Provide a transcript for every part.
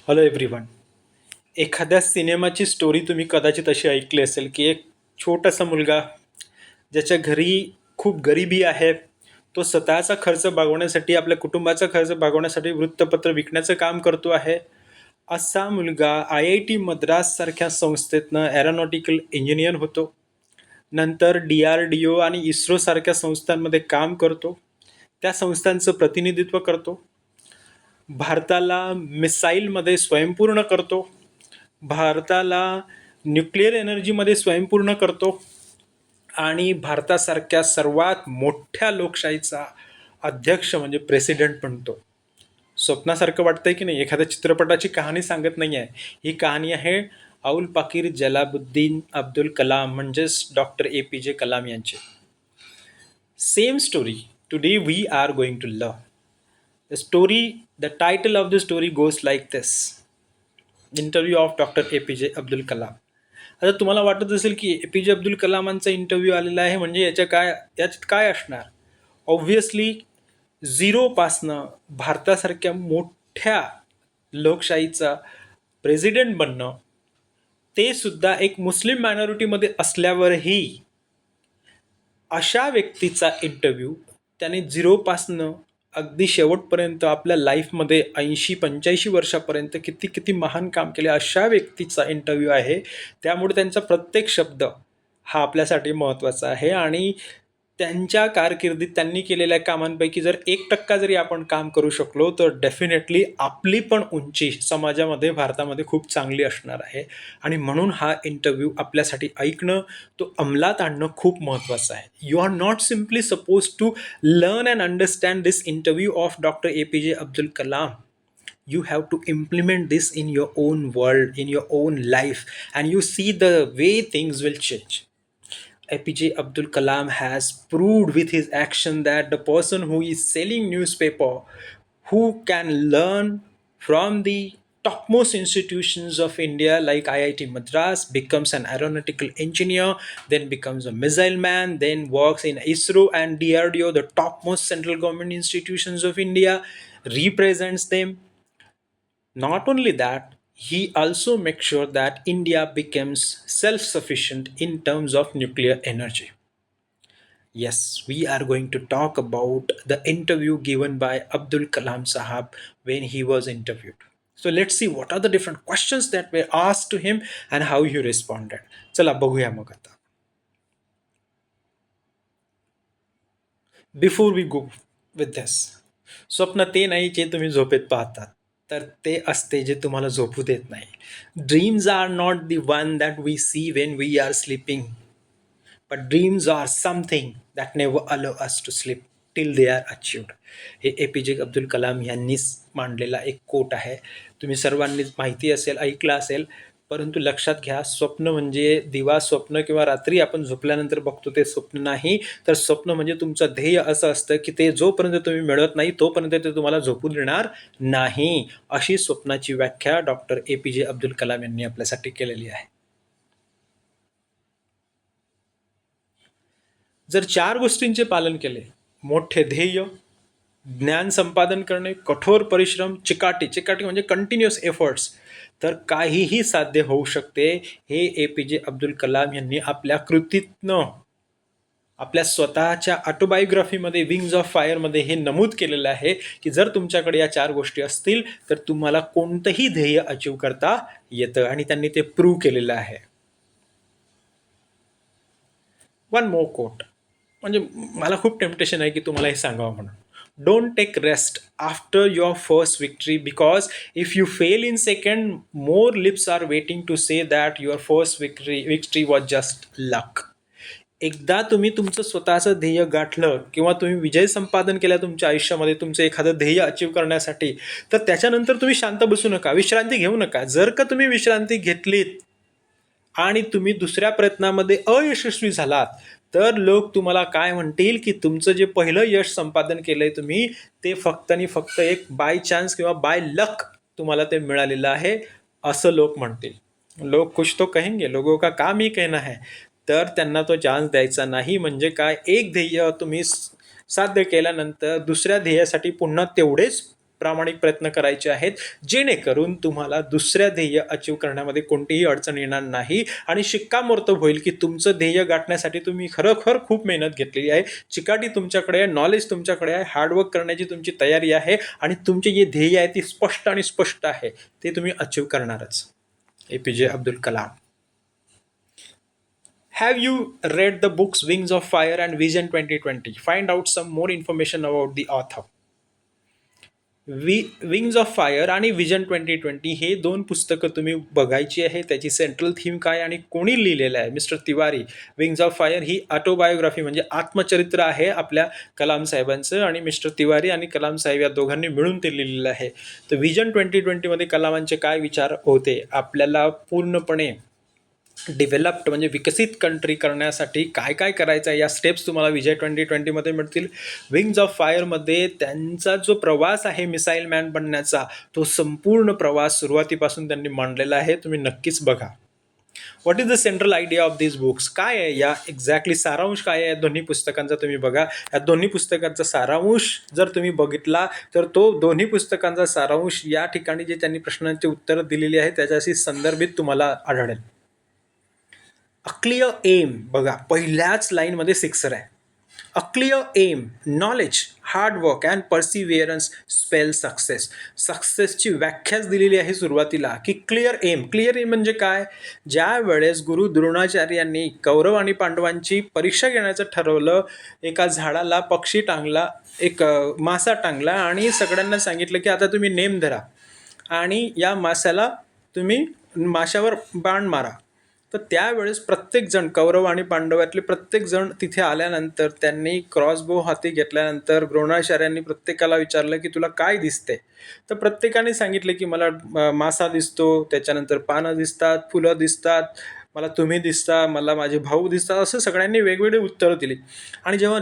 Hello everyone. एखाद्या सिनेमाची story तुम्ही कदाचित अशी ऐकली असेल की एक छोटासा मुलगा ज्याच्या घरी खूप गरिबी आहे, तो स्वतःचा खर्च भागवण्यासाठी, आपल्या कुटुंबाचा खर्च भागवण्यासाठी वृत्तपत्र विकण्याचं काम करतो आहे. असा मुलगा IIT मद्राससारख्या संस्थेतनं एरोनॉटिकल इंजिनियर होतो. नंतर DRDO आणि इस्रोसारख्या संस्थांमध्ये काम करतो. त्या संस्थांचं प्रतिनिधित्व करतो. भारताला मिसाईलमध्ये स्वयंपूर्ण करतो. भारताला न्यूक्लिअर एनर्जीमध्ये स्वयंपूर्ण करतो आणि भारतासारख्या सर्वात मोठ्या लोकशाहीचा अध्यक्ष म्हणजे प्रेसिडेंट बनतो. स्वप्नासारखं वाटतंय की नाही? एखाद्या चित्रपटाची कहाणी सांगत नाही आहे. ही कहाणी आहे अबुल पाकीर जलालुद्दीन अब्दुल कलाम म्हणजेच डॉक्टर APJ कलाम यांची. Same story today we are going to learn. The title of the story goes like this: interview of doctor APJ Abdul Kalam. आता तुम्हाला वाटत असेल की APJ अब्दुल कलामांचा इंटरव्ह्यू आलेला आहे म्हणजे याच्यात काय असणार? ऑब्व्हियसली झिरोपासनं भारतासारख्या मोठ्या लोकशाहीचा प्रेसिडेंट बनणं, ते सुद्धा एक मुस्लिम मायनॉरिटीमध्ये असल्यावरही अशा व्यक्तीचा इंटरव्ह्यू त्याने झिरोपासनं अगदी शेवटपर्यंत आपल्या लाईफमध्ये 80-85 वर्षापर्यंत किती किती महान काम केले अशा व्यक्तीचा इंटरव्ह्यू आहे. त्यामुळे त्यांचा प्रत्येक शब्द हा आपल्यासाठी महत्त्वाचा आहे आणि त्यांच्या कारकिर्दीत त्यांनी केलेल्या कामांपैकी जर 1% जरी आपण काम करू शकलो तर डेफिनेटली आपली पण उंची समाजामध्ये, भारतामध्ये खूप चांगली असणार आहे. आणि म्हणून हा इंटरव्ह्यू आपल्यासाठी ऐकणं, तो अंमलात आणणं खूप महत्त्वाचं आहे. You are not simply suppose to learn and understand this interview of doctor APJ Abdul Kalam. You have to implement this in your own world, in your own life, and you see the way things will change. APJ Abdul Kalam has proved with his action that the person who is selling newspaper, who can learn from the topmost institutions of India like IIT Madras, becomes an aeronautical engineer, then becomes a missile man, then works in ISRO and DRDO, the topmost central government institutions of India, represents them. Not only that, he also makes sure that India becomes self-sufficient in terms of nuclear energy. Yes, we are going to talk about the interview given by Abdul Kalam Sahab when he was interviewed. So let's see what are the different questions that were asked to him and how he responded. चला बघूया मग आता. Before we go with this, स्वप्न ते नाही जे तुम्ही झोपेत पाहतात, तर ते असते जे तुम्हाला झोपू देत नाही. Dreams are not the one that we see when we are sleeping, but dreams are something that never allow us to sleep till they are achieved. हे APJ अब्दुल कलाम यांनीच मांडलेला एक कोट आहे. तुम्ही सर्वांनीच माहिती असेल, ऐकलं असेल, परंतु लक्षात घ्या, स्वप्न म्हणजे दिवा स्वप्न किंवा रात्री आपण झोपल्यानंतर बघतो ते स्वप्न नाही, तर स्वप्न म्हणजे तुमचं ध्येय असं असतं की ते जोपर्यंत तुम्ही मिळवत नाही तोपर्यंत ते तुम्हाला झोपू देणार नाही. अशी स्वप्नाची व्याख्या डॉक्टर APJ अब्दुल कलाम यांनी आपल्यासाठी केलेली आहे. जर 4 गोष्टींचे पालन केले, मोठे ध्येय, ज्ञान संपादन करणे, कठोर परिश्रम, चिकाटी म्हणजे कंटिन्युअस एफर्ट्स, तर काहीही साध्य होऊ शकते. हे APJ अब्दुल कलाम यांनी आपल्या कृतीतनं, आपल्या स्वतःच्या ऑटोबायोग्राफीमध्ये विंग्स ऑफ फायरमध्ये हे नमूद केलेलं आहे की जर तुमच्याकडे या 4 गोष्टी असतील तर तुम्हाला कोणतंही ध्येय अचीव करता येतं आणि त्यांनी ते प्रूव्ह केलेलं आहे. वन मोर कोट, म्हणजे मला खूप टेम्पटेशन आहे की तुम्हाला हे सांगावं म्हणून. Don't take rest after your first victory, because if you fail in second, more lips are waiting to say that your first victory was just luck. एकदा तुम्ही तुमचं स्वतःचं ध्येय गाठलं किंवा तुम्ही विजय संपादन केला तुमच्या आयुष्यामध्ये तुमचं एखादं ध्येय अचीव करण्यासाठी, तर त्याच्यानंतर तुम्ही शांत बसू नका, विश्रांती घेऊ नका. जर का तुम्ही विश्रांती घेतलीत आणि तुम्ही दुसऱ्या प्रयत्नामध्ये अयशस्वी झालात, तर लोक तुम्हाला काय म्हणतील की तुमचं जे पहिलं यश संपादन केलंय तुम्ही, ते फक्त आणि फक्त एक बाय चान्स किंवा बाय लक तुम्हाला ते मिळालेलं आहे, असं लोक म्हणतील. लोक कुछ तो कहेंगे, लोगों का काम ही कहना है. तर त्यांना तो चान्स द्यायचा नाही. म्हणजे काय, एक ध्येय तुम्ही साध्य केल्यानंतर दुसऱ्या ध्येयासाठी पुन्हा तेवढेच प्रामाणिक प्रयत्न करायचे आहेत, जेणेकरून तुम्हाला दुसऱ्या ध्येय अचीव करण्यामध्ये कोणतीही अडचण येणार नाही आणि शिक्कामोर्तब होईल की तुमचं ध्येय गाठण्यासाठी तुम्ही खरोखर खूप मेहनत घेतलेली आहे, चिकाटी तुमच्याकडे आहे, नॉलेज तुमच्याकडे आहे, हार्डवर्क करण्याची तुमची तयारी आहे आणि तुमचे जे ध्येय आहे ती स्पष्ट आणि स्पष्ट आहे, ते तुम्ही अचीव करणारच. APJ Abdul Kalam. Have you read the books Wings of Fire and Vision 2020? Find out some more information about the author. Wings of fire आणि विजन 2020 हे दोन पुस्तकं तुम्ही बघायची आहे. त्याची सेंट्रल थीम काय आणि कोणी लिहिलेलं आहे? Mister Tiwari. Wings of fire he autobiography म्हणजे आत्मचरित्र आहे आपल्या कलाम साहेबांचं आणि मिस्टर तिवारी आणि कलाम साहेब या दोघांनी मिळून ते लिहिलेलं आहे. तर विजन 2020मध्ये कलामांचे काय विचार होते? आपल्याला पूर्णपणे डेव्हलप्ड म्हणजे विकसित कंट्री करण्यासाठी काय काय करायचं आहे या स्टेप्स तुम्हाला विजय 2020मध्ये मिळतील. विंग्स ऑफ फायरमध्ये त्यांचा जो प्रवास आहे मिसाईल मॅन बनण्याचा, तो संपूर्ण प्रवास सुरुवातीपासून त्यांनी मांडलेला आहे. तुम्ही नक्कीच बघा. What is the central idea of this books? काय आहे या एक्झॅक्टली सारांश काय आहे या दोन्ही पुस्तकांचा? तुम्ही बघा. या दोन्ही पुस्तकांचा सारांश जर तुम्ही बघितला तर तो दोन्ही पुस्तकांचा सारांश या ठिकाणी जे त्यांनी प्रश्नांची उत्तरं दिलेली आहे त्याच्याशी संदर्भित तुम्हाला आढळेल. अ क्लिअर एम, बघा पहिल्याच लाईनमध्ये सिक्सर आहे. A clear aim, knowledge, hard work and perseverance spell success. सक्सेसची व्याख्याच दिलेली आहे सुरुवातीला की क्लिअर एम. क्लिअर एम म्हणजे काय? ज्या वेळेस गुरु द्रोणाचार्यांनी कौरव आणि पांडवांची परीक्षा घेण्याचं ठरवलं, एका झाडाला पक्षी टांगला, एक मासा टांगला आणि सगळ्यांना सांगितलं की आता तुम्ही नेम धरा आणि या माशाला तुम्ही माशावर बाण मारा. तर त्यावेळेस प्रत्येकजण कौरव आणि पांडवातले प्रत्येकजण तिथे आल्यानंतर त्यांनी क्रॉसबो हाती घेतल्यानंतर द्रोणाचार्यांनी प्रत्येकाला विचारलं की तुला काय दिसते? तर प्रत्येकाने सांगितलं की मला मासा दिसतो, त्याच्यानंतर पानं दिसतात, फुलं दिसतात, मला तुम्ही दिसता, मला माझे भाऊ दिसतात, असं सगळ्यांनी वेगवेगळे उत्तरं दिली. आणि जेव्हा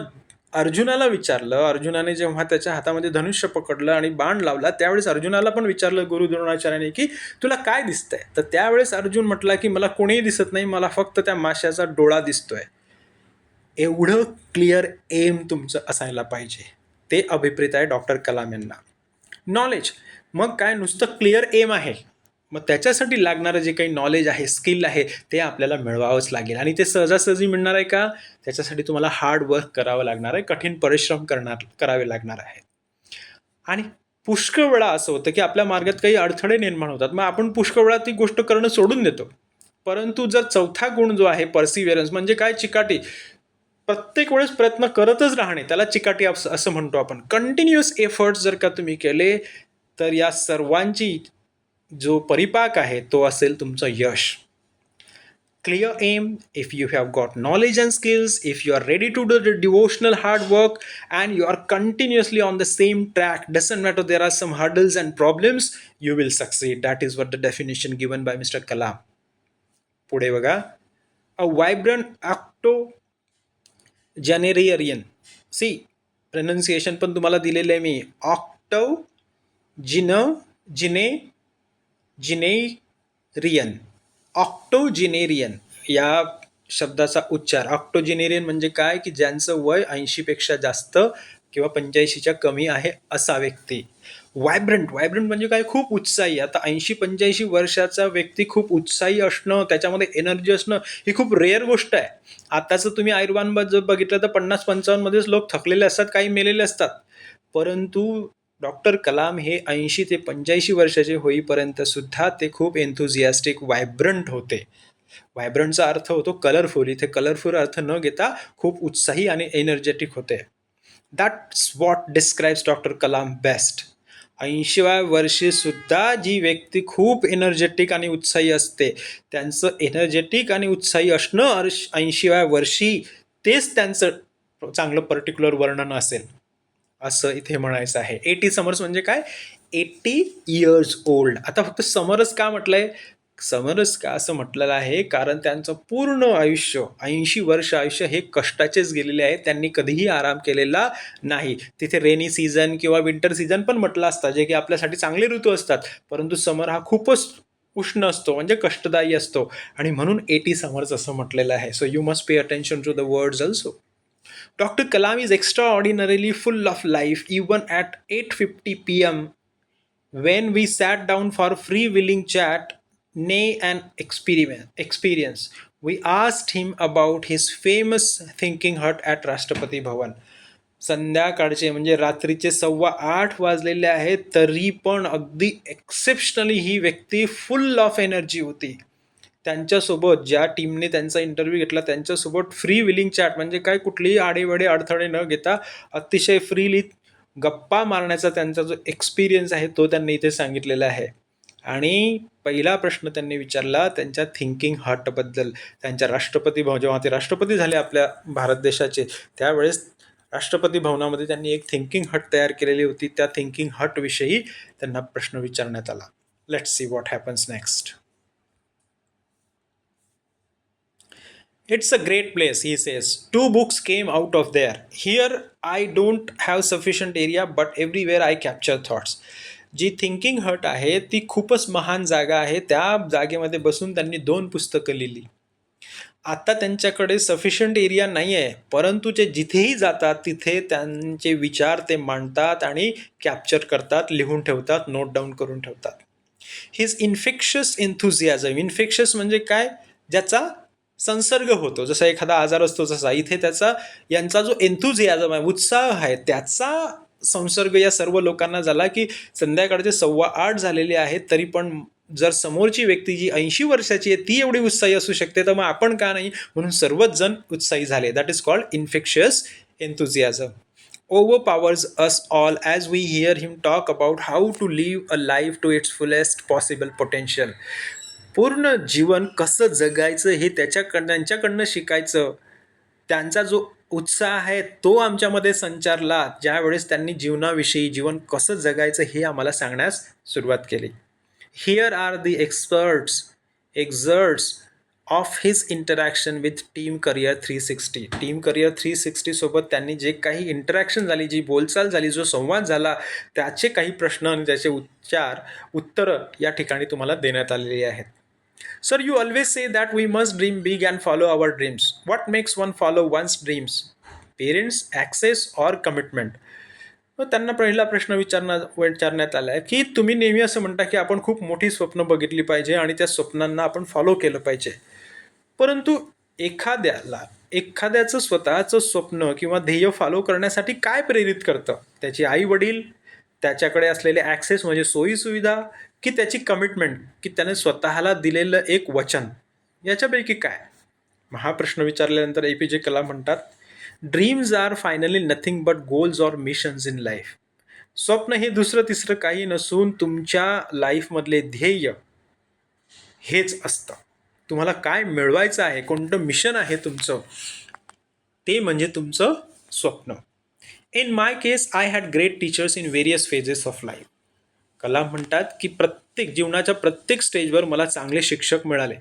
अर्जुनाला विचारलं, अर्जुनाने जेव्हा त्याच्या हातामध्ये धनुष्य पकडलं आणि बाण लावला, त्यावेळेस अर्जुनाला पण विचारलं गुरु द्रोणाचार्याने की तुला काय दिसतंय? तर त्यावेळेस अर्जुन म्हटला की मला कोणीही दिसत नाही, मला फक्त त्या माशाचा डोळा दिसतोय. एवढं क्लिअर एम तुमचं असायला पाहिजे. ते अभिप्रेत आहे डॉक्टर कलाम यांना. नॉलेज, मग काय नुसतं क्लिअर एम आहे, मग त्याच्यासाठी लागणारं जे काही नॉलेज आहे, स्किल आहे, ते आपल्याला मिळवावंच लागेल. आणि ते सहजासहजी मिळणार आहे का? त्याच्यासाठी तुम्हाला हार्ड वर्क करावं लागणार आहे, कठीण परिश्रम करावे लागणार आहे. आणि पुष्कळ वेळा असं होतं की आपल्या मार्गात काही अडथळे निर्माण होतात, मग आपण पुष्कळ वेळा ती गोष्ट करणं सोडून देतो. परंतु जर चौथा गुण जो आहे पर्सिव्हिअरन्स म्हणजे काय? चिकाटी. प्रत्येक वेळेस प्रयत्न करतच राहणे, त्याला चिकाटी असं म्हणतो आपण. कंटिन्युअस एफर्ट्स जर का तुम्ही केले तर या सर्वांची जो परिपाक आहे तो असेल तुमचं यश. Clear aim, if you have got knowledge and skills, if you are ready to do the devotional hard work and you are continuously on the same track, doesn't matter there are some hurdles and problems, you will succeed. That is what the definition given by Mr. Kalam. पुढे बघा. A vibrant octogenarian. See, pronunciation पण तुम्हाला दिलेलं आहे मी. ऑक्टोजिनेरियन या शब्दाचा उच्चार. ऑक्टोजिनेरियन म्हणजे काय? की ज्यांचं वय 80पेक्षा जास्त किंवा 85च्या कमी आहे असा व्यक्ती. व्हायब्रंट म्हणजे काय? खूप उत्साही. आता 80-85 वर्षाचा व्यक्ती खूप उत्साही असणं, त्याच्यामध्ये एनर्जी असणं ही खूप रेअर गोष्ट आहे. आताचं तुम्ही आयुर्वान जर बघितलं तर 50-55 मध्येच लोक थकलेले असतात, काही मेलेले असतात. परंतु डॉक्टर कलाम हे 80 ते 85 वर्षाचे होईपर्यंत सुद्धा ते खूप एन्थुझियास्टिक, व्हायब्रंट होते. व्हायब्रंटचा अर्थ होतो कलरफुल. इथे कलरफुल अर्थ न घेता खूप उत्साही आणि एनर्जेटिक होते. That's what describes doctor Kalam best. 80व्या वर्षी सुद्धा जी व्यक्ती खूप एनर्जेटिक आणि उत्साही असते, त्यांचं एनर्जेटिक आणि उत्साही असणं 80व्या वर्षी तेच त्यांचं चांगलं पर्टिक्युलर वर्णन असेल असं इथे म्हणायचं आहे. 80 समर्स म्हणजे काय? 80 इयर्स ओल्ड. आता फक्त समरस का म्हटलंय? समरस का असं म्हटलेलं आहे कारण त्यांचं पूर्ण आयुष्य 80 वर्ष आयुष्य हे कष्टाचेच गेलेले आहे. त्यांनी कधीही आराम केलेला नाही. तिथे रेनी सीझन किंवा विंटर सीझन पण म्हटलं असतं, जे की आपल्यासाठी चांगले ऋतू असतात, परंतु समर हा खूपच उष्ण असतो म्हणजे कष्टदायी असतो आणि म्हणून 80 समर्स असं म्हटलेलं आहे. So you must pay attention to the words also. Dr. Kalam is extraordinarily full of life even at 8:50 p.m. When we sat down for free willing chat, nay an experience, we asked him about his famous thinking hut at Rashtrapati Bhavan. संध्याकाळचे म्हणजे रात्रीचे 8:15 वाजलेले आहेत, तरी पण अगदी exceptionally ही व्यक्ती फुल of energy होती. त्यांच्यासोबत ज्या टीमने त्यांचा इंटरव्ह्यू घेतला त्यांच्यासोबत फ्री विलिंग चॅट म्हणजे काय, कुठलीही आडेवडे अडथळे न घेता अतिशय फ्रीली गप्पा मारण्याचा त्यांचा जो एक्सपिरियन्स आहे तो त्यांनी इथे सांगितलेला आहे. आणि पहिला प्रश्न त्यांनी विचारला त्यांच्या थिंकिंग हटबद्दल. त्यांच्या राष्ट्रपती भवन, जेव्हा ते राष्ट्रपती झाले आपल्या भारत देशाचे, त्यावेळेस राष्ट्रपती भवनामध्ये त्यांनी एक थिंकिंग हट तयार केलेली होती. त्या थिंकिंग हटविषयी त्यांना प्रश्न विचारण्यात आला. Let's see what happens next. It's a great place, he says. 2 books came out of there. Here I don't have sufficient area, but everywhere I capture thoughts. जी थिंकिंग हट आहे ती खूपच महान जागा आहे. त्या जागेमध्ये बसून त्यांनी 2 पुस्तकं लिहिली. आता त्यांच्याकडे सफिशियंट एरिया नाही आहे, परंतु ते जिथेही जातात तिथे त्यांचे विचार ते मांडतात आणि कॅप्चर करतात, लिहून ठेवतात, नोट डाऊन करून ठेवतात. His infectious एन्थुझियाझम. इन्फेक्शियस म्हणजे काय, ज्याचा संसर्ग होतो, जसा एखादा आजार असतो तसा इथे त्याचा, यांचा जो एन्थुझियाझम आहे, उत्साह आहे, त्याचा संसर्ग या सर्व लोकांना झाला की संध्याकाळचे 8:15 झालेले आहेत तरी पण जर समोरची व्यक्ती जी 80 वर्षाची आहे ती एवढी उत्साही असू शकते तर मग आपण का नाही, म्हणून सर्वच जण उत्साही झाले. That is called infectious enthusiasm. overpowers us all as we hear him talk about how to live a life to its fullest possible potential. पूर्ण जीवन कसं जगायचं हे त्यांच्याकडनं शिकायचं. त्यांचा जो उत्साह आहे तो आमच्यामध्ये संचारला ज्यावेळेस त्यांनी जीवनाविषयी, जीवन कसं जगायचं हे आम्हाला सांगण्यास सुरुवात केली. Here are the excerpts of his interaction with team career 360. Team career 360 सोबत त्यांनी जे काही इंटरॅक्शन झाली, जी बोलचाल झाली, जो संवाद झाला, त्याचे काही प्रश्न आणि त्याचे उत्तरं या ठिकाणी तुम्हाला देण्यात आलेली आहेत. Sir, you always say that we must dream big and follow our dreams. What makes one follow one's dreams? Parents, access or commitment? मग त्यांना पहिला प्रश्न विचारण्यात आला आहे की तुम्ही नेहमी असं म्हणता की आपण खूप मोठी स्वप्न बघितली पाहिजे आणि त्या स्वप्नांना आपण फॉलो केलं पाहिजे, परंतु एखाद्याचं स्वतःचं स्वप्न किंवा ध्येय फॉलो करण्यासाठी काय प्रेरित करतं? त्याची आई वडील, त्याच्याकडे असलेले ॲक्सेस म्हणजे सोयीसुविधा, की त्याची कमिटमेंट, की त्याने स्वतःला दिलेलं एक वचन, याच्यापैकी काय? हा प्रश्न विचारल्यानंतर APJ कलाम म्हणतात, dreams are finally nothing but goals or missions in life. स्वप्न हे दुसरं तिसरं काही नसून तुमच्या लाईफमधले ध्येय हेच असतं. तुम्हाला काय मिळवायचं आहे, कोणतं मिशन आहे तुमचं, ते म्हणजे तुमचं स्वप्न. In my case I had great teachers in various phases of life. Kalam म्हणतात की जीवनाच्या प्रत्येक स्टेजवर मला चांगले शिक्षक मिळाले.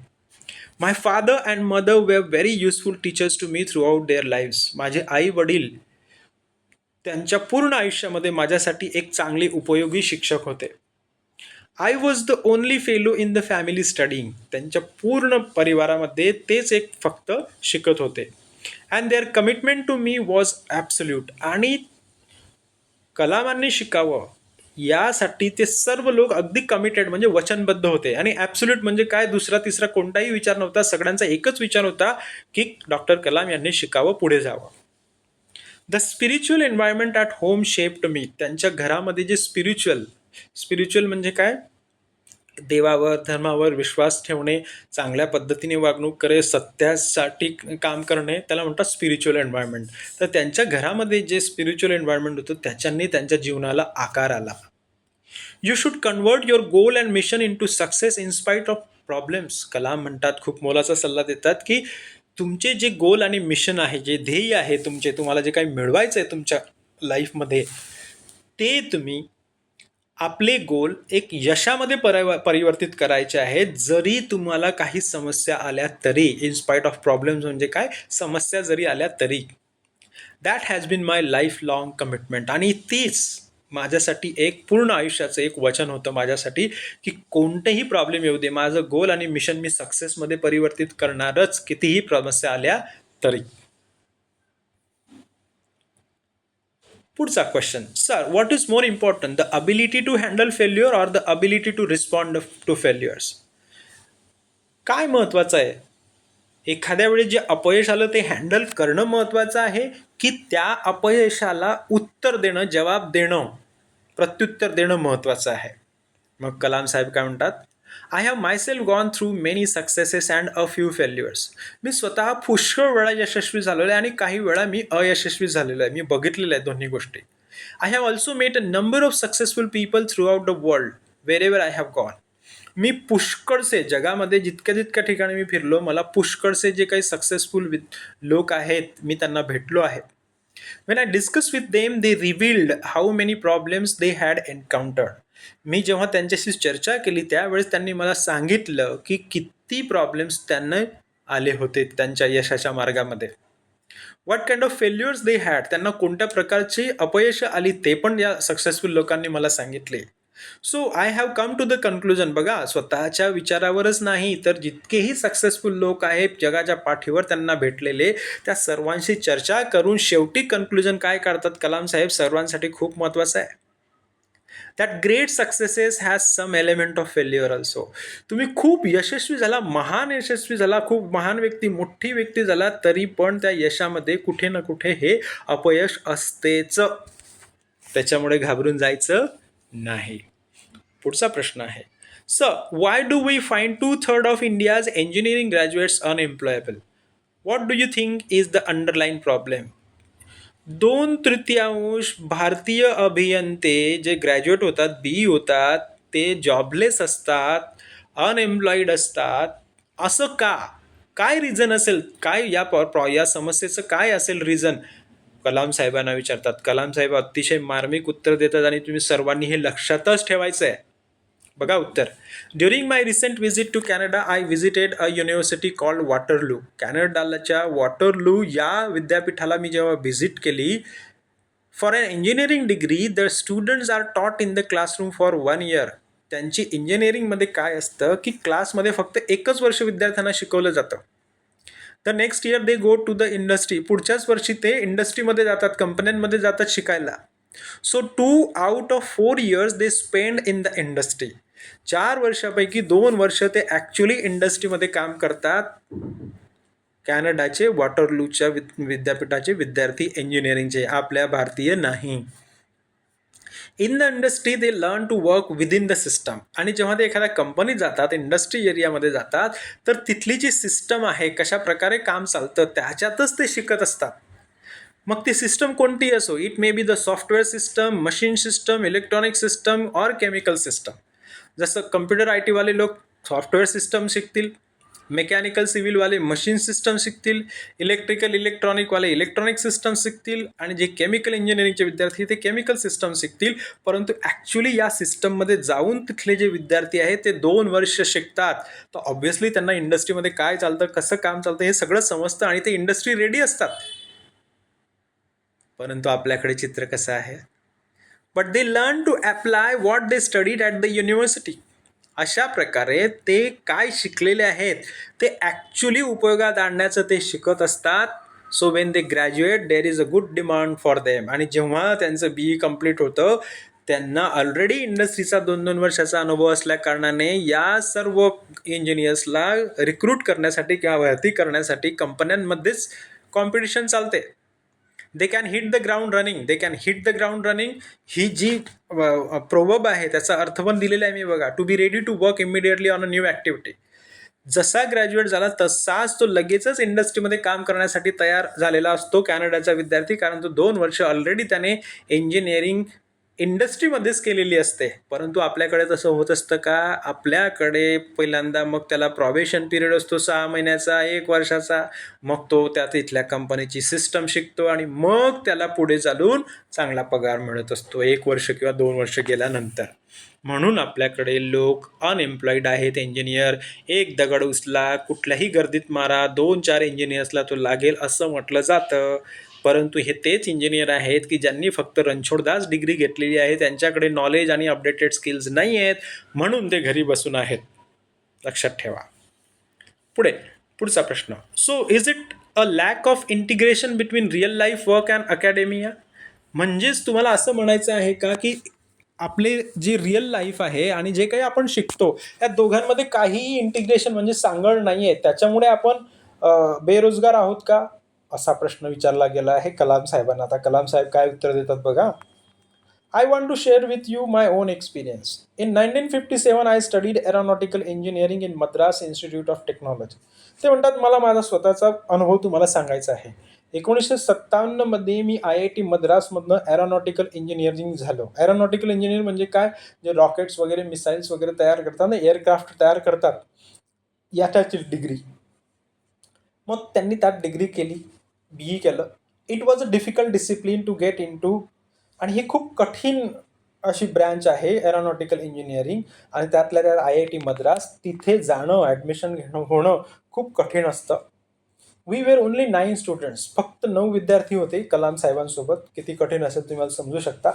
My father and mother were very useful teachers to me throughout their lives. माझे आई वडील त्यांच्या पूर्ण आयुष्यामध्ये माझ्यासाठी एक चांगले उपयोगी शिक्षक होते. I was the only fellow in the family studying. त्यांच्या पूर्ण परिवारामध्ये तेच एक फक्त शिकत होते. And their commitment to me was absolute. आणि कलामांनी शिकावं यासाठी ते सर्व लोक अगदी कमिटेड म्हणजे वचनबद्ध होते. आणि ॲब्सोल्यूट म्हणजे काय, दुसरा तिसरा कोणताही विचार नव्हता, सगळ्यांचा एकच विचार होता की डॉक्टर कलाम यांनी शिकावं, पुढे जावं. The spiritual environment at home shaped me. त्यांच्या घरामध्ये जे स्पिरिच्युअल म्हणजे काय, देवावर, धर्मावर विश्वास ठेवणे, चांगल्या पद्धतीने वागणूक करे, सत्यासाठी काम करणे, त्याला म्हणतात स्पिरिच्युअल एन्व्हायरमेंट. तर त्यांच्या घरामध्ये जे स्पिरिच्युअल एन्व्हायरमेंट होतं त्याच्याने त्यांच्या जीवनाला आकार आला. You should convert your goal and mission into success in spite of problems. Kalam म्हणतात, खूप मोलाचा सल्ला देतात की तुमचे जे गोल आणि मिशन आहे, जे ध्येय आहे तुमचे, तुम्हाला जे काही मिळवायचं आहे तुमच्या लाईफमध्ये, ते तुम्ही आपले गोल एक यशामध्ये परिवर्तित करायचे आहेत. जरी तुम्हाला काही समस्या आल्या तरी, इन स्पाईट ऑफ प्रॉब्लेम्स म्हणजे काय, समस्या जरी आल्या तरी. That has been my life long commitment. आणि तीच माझ्यासाठी एक पूर्ण आयुष्याचं एक वचन होतं माझ्यासाठी की कोणतेही प्रॉब्लेम येऊ दे, माझं गोल आणि मिशन मी सक्सेसमध्ये परिवर्तित करणारच, कितीही समस्या आल्या तरी. पुढचा question, sir what is more important, the ability to handle failure or the ability to respond to failures? काय महत्त्वाचं आहे? एखाद्या वेळी जे अपयश आलं ते हँडल करणं महत्त्वाचं आहे की त्या अपयशाला उत्तर देणं, जवाब देणं, प्रत्युत्तर देणं महत्त्वाचं आहे? मग कलाम साहेब काय म्हणतात, I have myself gone through many successes and a few failures. मी स्वतः पुष्कळ वेळा यशस्वी झालेलो आहे आणि काही वेळा मी अयशस्वी झालेलो आहे. मी बघितलेलं आहे दोन्ही गोष्टी. I have also met a number of successful people throughout the world wherever I have gone. मी पुष्कळसे जगामध्ये जितक्या जितक्या ठिकाणी मी फिरलो, मला पुष्कळसे जे काही सक्सेसफुल लोक आहेत मी त्यांना भेटलो आहे. When I discussed with them, they revealed how many problems they had encountered. मी जेव्हा त्यांच्याशी चर्चा केली त्यावेळेस त्यांनी मला सांगितलं की किती प्रॉब्लेम्स त्यांना आले होते त्यांच्या यशाच्या मार्गामध्ये. What kind of failures they had, त्यांना कोणत्या प्रकारची अपयश आली ते पण या सक्सेसफुल लोकांनी मला सांगितले. So I have come to the conclusion, बघा स्वतःच्या विचारावरच नाही तर जितकेही सक्सेसफुल लोक आहेत जगाच्या पाठीवर त्यांना भेटलेले, त्या सर्वांशी चर्चा करून शेवटी कन्क्लुजन काय काढतात कलाम साहेब, सर्वांसाठी खूप महत्त्वाचं आहे. That great successes has some element of failure also. तुम्ही खूप यशस्वी झाला, महान यशस्वी झाला, खूप महान व्यक्ती, मोठी व्यक्ती झाला, तरी पण त्या यशामध्ये कुठे ना कुठे हे अपयश असतेच. त्याच्यामुळे घाबरून जायचं नाही. पुढचा प्रश्न आहे, sir why do we find 2/3 of India's engineering graduates unemployable? What do you think is the underline problem? 2/3 भारतीय अभियंते जे ग्रॅज्युएट होतात, BE होतात, ते जॉबलेस असतात, अनएम्प्लॉईड असतात. असं का? काय रिझन असेल? काय या समस्येचं काय असेल रिझन? कलाम साहेबांना विचारतात. कलाम साहेब अतिशय मार्मिक उत्तर देतात आणि तुम्ही सर्वांनी हे लक्षातच ठेवायचं आहे. बघा उत्तर, during my recent visit to Canada I visited a university called Waterloo. कॅनडाच्या वॉटरलू या विद्यापीठाला मी जेव्हा व्हिजिट केली, for an engineering degree the students are taught in the classroom for 1 year. त्यांची इंजिनिअरिंगमध्ये काय असतं की क्लासमध्ये फक्त 1 वर्ष विद्यार्थ्यांना शिकवलं जातं. The next year they go to the industry. पुढच्याच वर्षी ते इंडस्ट्रीमध्ये जातात, कंपन्यांमध्ये जातात शिकायला. So 2 out of 4 years they spend in the industry. 4 वर्षापैकी 2 वर्ष ते ॲक्च्युली इंडस्ट्रीमध्ये काम करतात. कॅनडाचे वॉटरलूच्या विद्यापीठाचे विद्यार्थी इंजिनिअरिंगचे, आपल्या भारतीय नाही. In the industry they learn to work within the system. आणि जेव्हा ते एखाद्या कंपनीत जातात, इंडस्ट्री एरियामध्ये जातात, तर तिथली जी सिस्टम आहे, कशा प्रकारे काम चालतं त्याच्यातच ते शिकत असतात. मग ती सिस्टम कोणती असो, it may be the software system, machine system, electronic system or chemical system. जसं कम्प्युटर IT वाले लोक सॉफ्टवेअर सिस्टम शिकतील, मेकॅनिकल सिव्हिलवाले मशीन सिस्टम शिकतील, इलेक्ट्रॉनिकवाले इलेक्ट्रॉनिक सिस्टम शिकतील, आणि जे केमिकल इंजिनिअरिंगचे विद्यार्थी ते केमिकल सिस्टम शिकतील. परंतु ॲक्च्युली या सिस्टममध्ये जाऊन तिथले जे विद्यार्थी आहेत ते 2 वर्ष शिकतात. तर ऑब्व्हियसली त्यांना इंडस्ट्रीमध्ये काय चालतं, कसं काम चालतं हे सगळं समजतं आणि ते इंडस्ट्री रेडी असतात. परंतु आपल्याकडे चित्र कसं आहे, but they learn to apply what they studied at the university. अशा प्रकारे ते काय शिकलेले आहेत ते ॲक्च्युली उपयोगात आणण्याचं ते शिकत असतात. So when they graduate there is a good demand for them. आणि जेव्हा त्यांचं BE कम्प्लीट होतं, त्यांना ऑलरेडी इंडस्ट्रीचा 2-2 वर्षाचा अनुभव असल्या कारणाने या सर्व इंजिनियर्सला रिक्रूट करण्यासाठी किंवा भरती करण्यासाठी कंपन्यांमध्येच कॉम्पिटिशन चालते. They can hit the ground running. They can hit the ground running ही जी प्रोवर्ब आहे त्याचा अर्थ पण दिलेला आहे मी, बघा, to be ready to work immediately on a new activity. जसा ग्रॅज्युएट झाला तसाच तो लगेचच इंडस्ट्रीमध्ये काम करण्यासाठी तयार झालेला असतो कॅनडाचा विद्यार्थी, कारण तो 2 वर्ष ऑलरेडी त्याने इंजिनिअरिंग इंडस्ट्रीमध्येच केलेली असते. परंतु आपल्याकडे तसं होत असतं का? आपल्याकडे पहिल्यांदा मग त्याला प्रॉबेशन पिरियड असतो 6 महिन्याचा, 1 वर्षाचा. मग तो त्या तिथल्या कंपनीची सिस्टम शिकतो आणि मग त्याला पुढे चालून चांगला पगार मिळत असतो 1 वर्ष किंवा 2 वर्ष गेल्यानंतर. म्हणून आपल्याकडे लोक अनएम्प्लॉईड आहेत इंजिनियर. एक दगड उचला, कुठल्याही गर्दीत मारा, 2-4 इंजिनियर्सला तो लागेल असं म्हटलं जातं. परंतु हे तेच इंजिनियर आहेत की ज्यांनी फक्त रणछोडदास डिग्री घेतलेली आहे, त्यांच्याकडे नॉलेज आणि अपडेटेड स्किल्स नाही आहेत, म्हणून ते घरी बसून आहेत. लक्षात ठेवा. पुढचा प्रश्न, so is it a lack of integration between real life work and academia? म्हणजेच तुम्हाला असं म्हणायचं आहे का, की आपले जे रिअल लाईफ आहे आणि जे काही आपण शिकतो, त्या दोघांमध्ये काहीही इंटिग्रेशन म्हणजे सांगड नाही आहे. त्याच्यामुळे आपण बेरोजगार आहोत का? असा प्रश्न विचारला गेला आहे कलाम साहेबांना. आता कलाम साहेब काय उत्तर देतात बघा. I want to share with you my own experience. In 1957, I studied aeronautical engineering in Madras Institute of Technology. ते म्हणतात मला माझा स्वतःचा अनुभव तुम्हाला सांगायचा आहे. 1957 मध्ये मी IIT मद्रासमधनं एरोनॉटिकल इंजिनिअरिंग झालो. एरोनॉटिकल इंजिनिअरिंग म्हणजे काय? जे रॉकेट्स वगैरे, मिसाईल्स वगैरे तयार करतात ना, एअरक्राफ्ट तयार करतात, याच्याची डिग्री. मग त्यांनी त्यात डिग्री केली, BE केलं. It was a difficult discipline to get into, आणि ही खूप कठीण अशी ब्रँच आहे एरोनॉटिकल इंजिनिअरिंग, आणि त्यातल्या त्यात IIT मद्रास, तिथे जाणं, ॲडमिशन घेणं होणं खूप कठीण असतं. वी वेर ओनली 9 स्टुडंट्स, फक्त 9 विद्यार्थी होते कलाम साहेबांसोबत. किती कठीण असेल तुम्ही मला समजू शकता.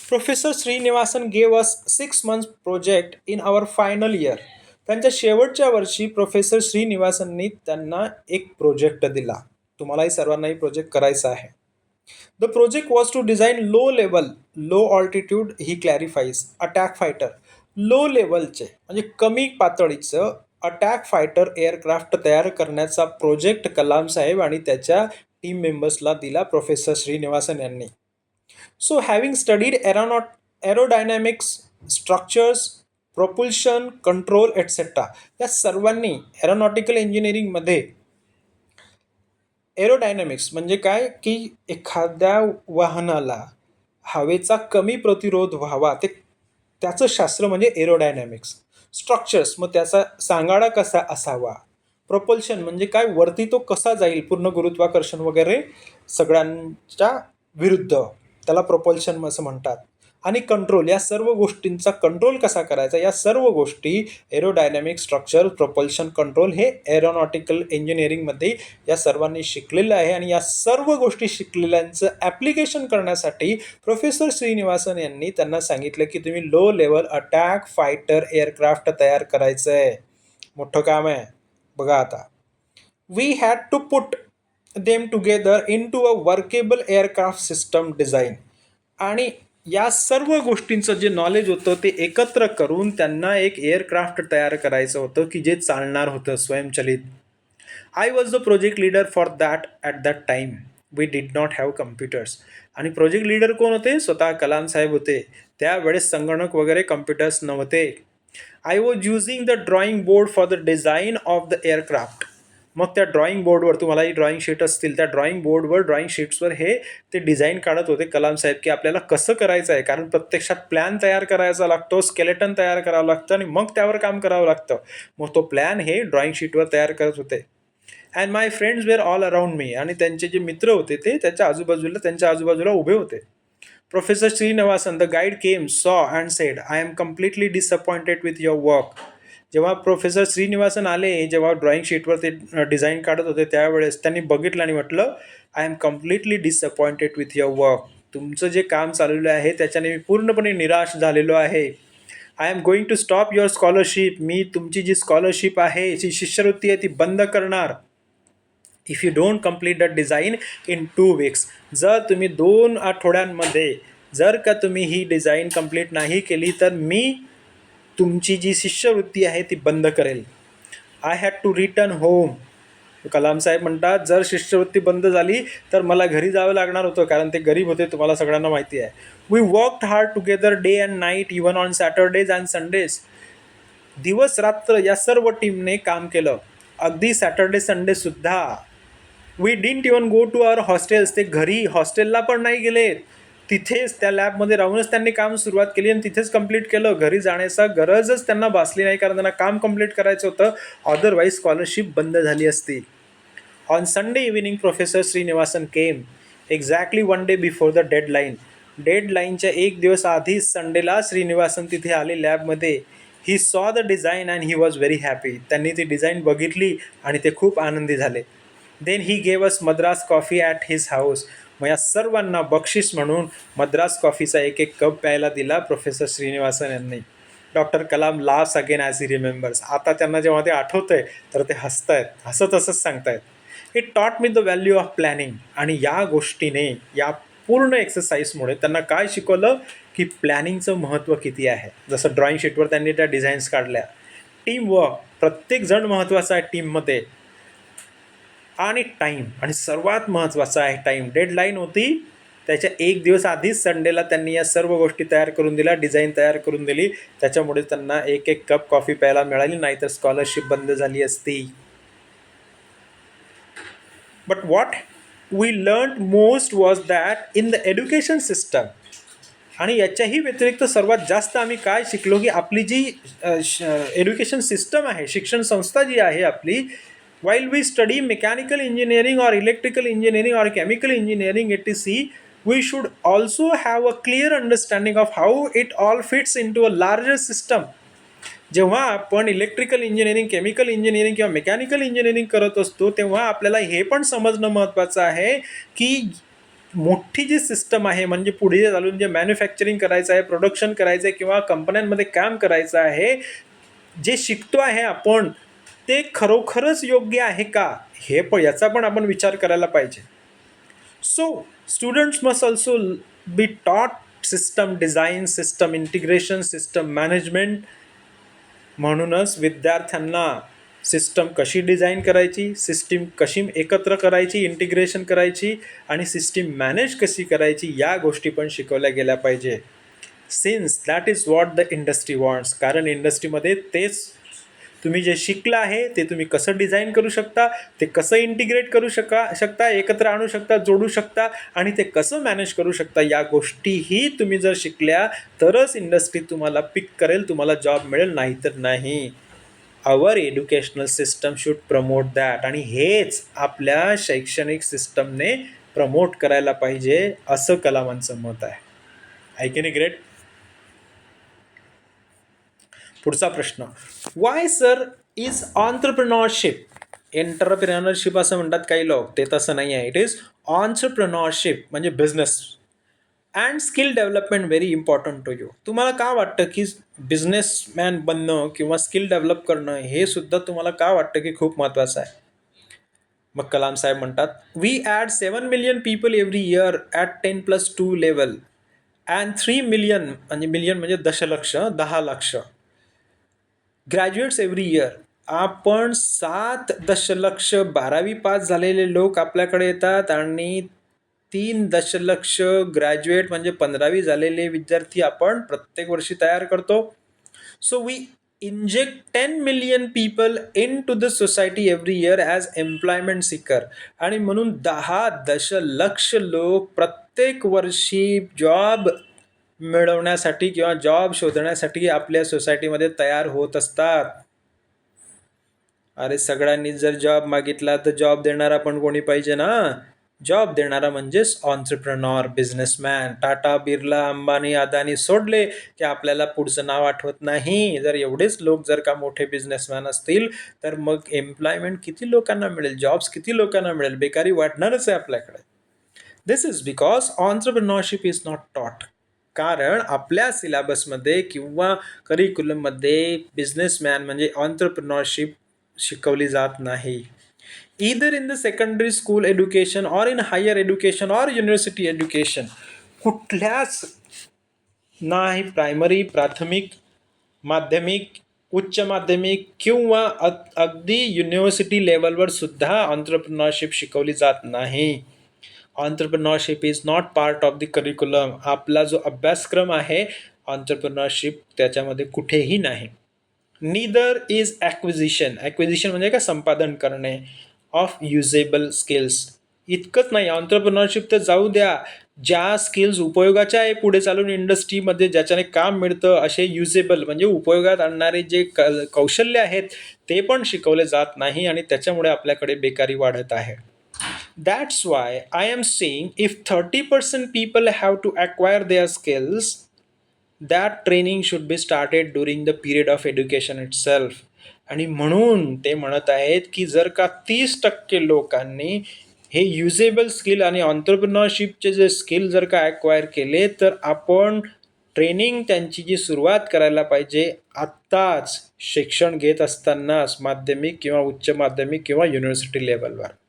Professor Srinivasan gave us 6 months project in our final year. त्यांच्या शेवटच्या वर्षी प्रोफेसर श्रीनिवासननी त्यांना एक प्रोजेक्ट दिला. तुम्हालाही सर्वांनाही प्रोजेक्ट करायचा आहे. The project was to design low level, low altitude, he clarifies, attack fighter. Low लेवलचे म्हणजे कमी पातळीचं अटॅक फायटर एअरक्राफ्ट तयार करण्याचा प्रोजेक्ट कलाम साहेब आणि त्याच्या टीम मेंबर्सला दिला प्रोफेसर श्रीनिवासन यांनी. So having studied aerodynamics, structures, propulsion, control etcetera, या सर्वांनी एरोनॉटिकल इंजिनिअरिंगमध्ये एरोडायनॅमिक्स म्हणजे काय, की एखाद्या वाहनाला हवेचा कमी प्रतिरोध व्हावा, ते त्याचं शास्त्र म्हणजे एरोडायनॅमिक्स. स्ट्रक्चर्स, मग त्याचा सांगाडा कसा असावा. प्रोपल्शन म्हणजे काय, वरती तो कसा जाईल, पूर्ण गुरुत्वाकर्षण वगैरे सगळ्यांच्या विरुद्ध, त्याला प्रोपल्शन असं म्हणतात. आणि कंट्रोल, या सर्व गोष्टींचा कंट्रोल कसा करायचा, या सर्व गोष्टी एरोडायनॅमिक, स्ट्रक्चर, प्रोपल्शन, कंट्रोल हे एरोनॉटिकल इंजिनिअरिंगमध्ये या सर्वांनी शिकलेलं आहे. आणि या सर्व गोष्टी शिकलेल्यांचं ॲप्लिकेशन करण्यासाठी प्रोफेसर श्रीनिवासन यांनी त्यांना सांगितलं की तुम्ही low level attack fighter aircraft तयार करायचं आहे. मोठं काम आहे बघा. आता we had to put them together into a workable aircraft system design. आणि या सर्व गोष्टींचं जे नॉलेज होतं ते एकत्र करून त्यांना एक एअरक्राफ्ट तयार करायचं होतं की जे चालणार होतं स्वयंचलित. I was the project leader for that at that time. We did not have computers. आणि प्रोजेक्ट लीडर कोण होते? स्वतः कलाम साहेब होते. त्यावेळेस संगणक वगैरे कम्प्युटर्स नव्हते. I was using the drawing board for the design of the aircraft. मग त्या ड्रॉइंग बोर्डवर, तुम्हालाही ड्रॉइंग शीट असतील, त्या ड्रॉइंग बोर्डवर, ड्रॉइंग शीट्सवर हे ते डिझाईन काढत होते कलाम साहेब की आपल्याला कसं करायचं आहे. कारण प्रत्यक्षात प्लॅन तयार करायचा लागतो, स्केलेटन तयार करावं लागतं आणि मग त्यावर काम करावं लागतं. मग तो प्लॅन हे ड्रॉइंग शीटवर तयार करत होते. And my friends were all around me. आणि त्यांचे जे मित्र होते ते त्यांच्या आजूबाजूला उभे होते. प्रोफेसर श्रीनिवासन, द गाईड केम, सॉ and sed, I am completely disappointed with your work. जेव्हा प्रोफेसर श्रीनिवासन आले, जेव्हा ड्रॉइंग शीटवर ते डिझाईन काढत होते, त्यावेळेस त्यांनी बघितलं आणि म्हटलं, I am completely disappointed with your work. तुमचं जे काम चाललेलं आहे त्याच्याने मी पूर्णपणे निराश झालेलो आहे. I am going to stop your scholarship. मी तुमची जी स्कॉलरशिप आहे, जी शिष्यवृत्ती आहे, ती बंद करणार. If you don't complete the design in 2 weeks. जर तुम्ही 2 आठवड्यांमध्ये जर का तुम्ही ही डिझाईन कंप्लीट नाही केली तर मी तुमची जी शिष्यवृत्ती आहे ती बंद करेल. I had to return home. Kalam साहेब म्हणतात, जर शिष्यवृत्ती बंद झाली तर मला घरी जावं लागणार होतं, कारण ते गरीब होते, तुम्हाला सगळ्यांना माहिती आहे. We worked hard together day and night, even on Saturdays and Sundays. दिवस रात्र या सर्व टीमने काम केलं, अगदी सॅटर्डे संडेसुद्धा. We didn't even go to our hostels. ते घरी हॉस्टेलला पण नाही गेले, तिथेच त्या लॅबमध्ये राहूनच त्यांनी काम सुरुवात केली आणि तिथेच कंप्लीट केलं. घरी जाण्याचा गरजच त्यांना भासली नाही, कारण त्यांना काम कंप्लीट करायचं होतं, अदरवाईज स्कॉलरशिप बंद झाली असती. On Sunday evening professor Srinivasan came exactly 1 day before the deadline. डेडलाईनच्या 1 दिवस आधीच संडेला श्रीनिवासन तिथे आले लॅबमध्ये. He saw the design and he was very happy. त्यांनी ती डिझाईन बघितली आणि ते खूप आनंदी झाले. Then he gave us Madras coffee at his house. मग या सर्वांना बक्षीस म्हणून मद्रास कॉफीचा एक कप प्यायला दिला प्रोफेसर श्रीनिवासन यांनी. Doctor Kalam loves again as he remembers. आता त्यांना जेव्हा ते आठवतं आहे तर ते हसतायत, हसत हसत सांगतायत, it taught me the value of planning. आणि या गोष्टीने, या संपूर्ण एक्सरसाइजमुळे त्यांना काय शिकवलं की प्लॅनिंगचं महत्त्व किती आहे. जसं ड्रॉइंग शीटवर त्यांनी त्या डिझाईन्स काढल्या. टीमवर्क, प्रत्येकजण महत्त्वाचा आहे टीममध्ये, आणि टाईम, आणि सर्वात महत्त्वाचा आहे टाईम. डेडलाईन होती त्याच्या एक दिवस आधीच संडेला त्यांनी या सर्व गोष्टी तयार करून दिल्या, डिझाईन तयार करून दिली. त्याच्यामुळे त्यांना एक एक कप कॉफी प्यायला मिळाली, नाहीतर स्कॉलरशिप बंद झाली असती. But what we learn most was that in the education system, आणि याच्याही व्यतिरिक्त सर्वात जास्त आम्ही काय शिकलो की आपली जी एज्युकेशन सिस्टम आहे, शिक्षण संस्था जी आहे आपली, while we study mechanical engineering or electrical engineering or chemical engineering etc, we should also have a clear understanding of how it all fits into a larger system. जेव्हा आपण इलेक्ट्रिकल इंजिनिअरिंग, केमिकल इंजिनिअरिंग किंवा mechanical engineering करत असतो तेव्हा आपल्याला हे पण समजणं महत्त्वाचं आहे की मोठी जी सिस्टम आहे, म्हणजे पुढे चालून जे मॅन्युफॅक्चरिंग करायचं आहे, प्रोडक्शन करायचं आहे किंवा कंपन्यांमध्ये काम करायचं आहे, जे शिकतो आहे आपण ते खरोखरच योग्य आहे का, हे पण याचा पण आपण विचार करायला पाहिजे. So students must also be taught system design, system integration, system management. म्हणूनच विद्यार्थ्यांना सिस्टम कशी डिझाईन करायची, सिस्टीम कशी एकत्र करायची, इंटिग्रेशन करायची, आणि सिस्टीम मॅनेज कशी करायची, या गोष्टी पण शिकवल्या गेल्या पाहिजे. Since that is what the industry wants. कारण इंडस्ट्रीमध्ये तेच तुम्ही जे शिकलं आहे ते तुम्ही कसं डिझाईन करू शकता, ते कसं इंटिग्रेट करू शकता, एकत्र आणू शकता, जोडू शकता, आणि ते कसं मॅनेज करू शकता, या गोष्टीही तुम्ही जर शिकल्या तरच इंडस्ट्री तुम्हाला पिक करेल, तुम्हाला जॉब मिळेल, नाहीतर नाही. Our educational system should promote that, आणि हेच आपल्या शैक्षणिक सिस्टमने प्रमोट करायला पाहिजे, असं कलामांचं मत आहे की नाही. ग्रेट. पुढचा प्रश्न, वाय सर इज ऑन्ट्रप्रेनॉरशिप, एंटरप्रेनरशिप असं म्हणतात काही लोक, ते तसं नाही आहे. इट इज ऑन्ट्रप्रेनॉरशिप म्हणजे business and skill development very important to you. तुम्हाला का वाटतं की बिझनेसमॅन बनणं किंवा स्किल डेव्हलप करणं हे सुद्धा तुम्हाला का वाटतं की खूप महत्त्वाचं आहे. मग कलाम साहेब म्हणतात, we add 7 million people every year at 10+2 level and 3 million, म्हणजे मिलियन म्हणजे दशलक्ष, 10 लाख ग्रॅज्युएट्स एव्हरी इयर. आपण 7 दशलक्ष 12वी पास झालेले लोक आपल्याकडे येतात, आणि 3 दशलक्ष ग्रॅज्युएट म्हणजे 15वी झालेले विद्यार्थी आपण प्रत्येक वर्षी तयार करतो. So we inject 10 million people into the society every year as employment seeker, आणि म्हणून 10 दशलक्ष लोक प्रत्येक वर्षी जॉब मिळवण्यासाठी किंवा जॉब शोधण्यासाठी आपल्या सोसायटीमध्ये तयार होत असतात. अरे सगळ्यांनी जर जॉब मागितला तर जॉब देणारा पण कोणी पाहिजे ना. जॉब देणारा म्हणजेच ऑन्ट्रप्रेनॉर, बिझनेसमॅन. टाटा, बिर्ला, अंबानी, अदानी सोडले की आपल्याला पुढचं नाव आठवत नाही. जर एवढेच लोक जर का मोठे बिझनेसमॅन असतील तर मग एम्प्लॉयमेंट किती लोकांना मिळेल, जॉब्स किती लोकांना मिळेल, बेकारी वाढणारच आहे आपल्याकडे. दिस इज बिकॉज ऑन्ट्रप्रेनॉरशिप इज नॉट टॉट. कारण आपल्या सिलेबसमध्ये किंवा करिक्युलममध्ये बिझनेसमॅन म्हणजे ऑन्ट्रप्रेनॉरशिप शिकवली जात नाही. Either in the secondary school education or in higher education or university education. कुठल्याच नाही, प्रायमरी, प्राथमिक, माध्यमिक, उच्च माध्यमिक किंवा अगदी युनिव्हर्सिटी लेवलवर सुद्धा ऑन्ट्रप्रेनॉरशिप शिकवली जात नाही. Entrepreneurship is not part of the curriculum. आपला जो अभ्यासक्रम आहे ऑन्ट्रप्रेनॉरशिप त्याच्यामध्ये कुठेही नाही. Neither is acquisition. ॲक्विजिशन म्हणजे काय, संपादन करणे ऑफ युजेबल स्किल्स. इतकंच नाही, ऑन्ट्रप्रेनॉरशिप तर जाऊ द्या, ज्या स्किल्स उपयोगाच्या आहे पुढे चालून इंडस्ट्रीमध्ये ज्याच्याने काम मिळतं असे युजेबल म्हणजे उपयोगात आणणारे जे कौशल्य आहेत ते पण शिकवले जात नाही, आणि त्याच्यामुळे आपल्याकडे बेकारी वाढत आहे. That's why I am saying if 30% people have to acquire their skills, that training should be started during the period of education itself. आणि म्हणून ते म्हणत आहेत की जर का 30% लोकांनी हे युजेबल स्किल आणि ऑन्ट्रप्रेनॉरशिपचे जे स्किल जर का ॲक्वायर केले तर आपण ट्रेनिंग त्यांची जी सुरुवात करायला पाहिजे आत्ताच, शिक्षण घेत असतानाच, माध्यमिक किंवा उच्च माध्यमिक किंवा युनिव्हर्सिटी लेवलवर.